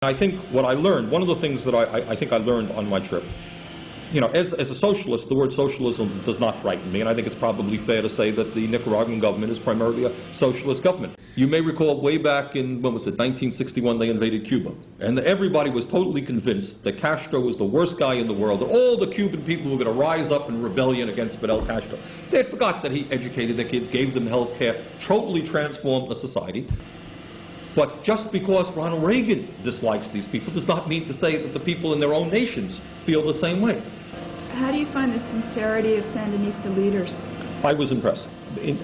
I think what I learned, one of the things that I think I learned on my trip, you know, as a socialist, the word socialism does not frighten me, and I think it's probably fair to say that the Nicaraguan government is primarily a socialist government. You may recall way back in, when was it, 1961, they invaded Cuba, and everybody was totally convinced that Castro was the worst guy in the world, that all the Cuban people were going to rise up in rebellion against Fidel Castro. They had forgot that he educated their kids, gave them health care, totally transformed the society. But just because Ronald Reagan dislikes these people does not mean to say that the people in their own nations feel the same way. How do you find the sincerity of Sandinista leaders? I was impressed.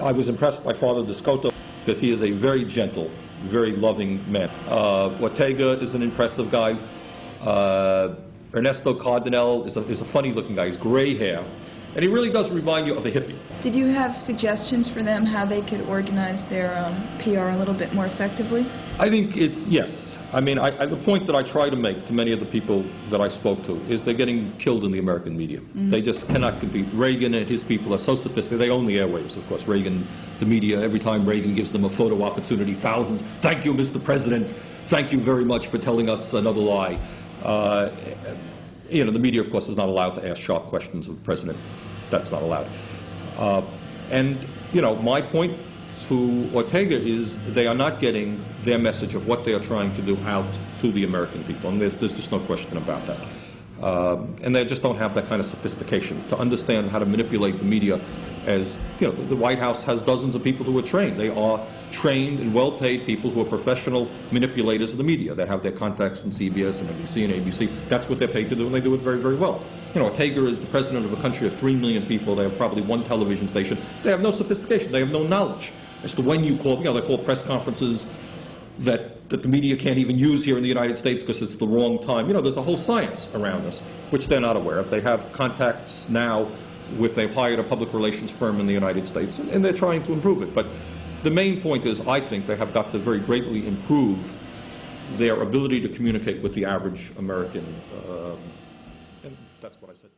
I was impressed by Father Descoto because he is a very gentle, very loving man. Ortega is an impressive guy. Ernesto Cardenal is a funny-looking guy. He's gray hair. And he really does remind you of a hippie. Did you have suggestions for them how they could organize their PR a little bit more effectively? I think it's, yes. I mean, the point that I try to make to many of the people that I spoke to is they're getting killed in the American media. Mm-hmm. They just cannot compete. Reagan and his people are so sophisticated. They own the airwaves, of course. Reagan, the media, every time Reagan gives them a photo opportunity, thousands, thank you, Mr. President. Thank you very much for telling us another lie. You know, the media, of course, is not allowed to ask sharp questions of the president. That's not allowed. And, you know, my point to Ortega is they are not getting their message of what they are trying to do out to the American people. And there's just no question about that. And they just don't have that kind of sophistication to understand how to manipulate the media. As you know, the White House has dozens of people who are trained. They are trained and well-paid people who are professional manipulators of the media. They have their contacts in CBS and NBC and ABC. That's what they're paid to do, and they do it very, very well. You know, Ortega is the president of a country of 3 million people. They have probably one television station. They have no sophistication. They have no knowledge as to when you call. You know, they call press conferences that the media can't even use here in the United States because it's the wrong time. You know, there's a whole science around this, which they're not aware of. They have contacts now they've hired a public relations firm in the United States, and they're trying to improve it. But the main point is, I think they have got to very greatly improve their ability to communicate with the average American, and that's what I said.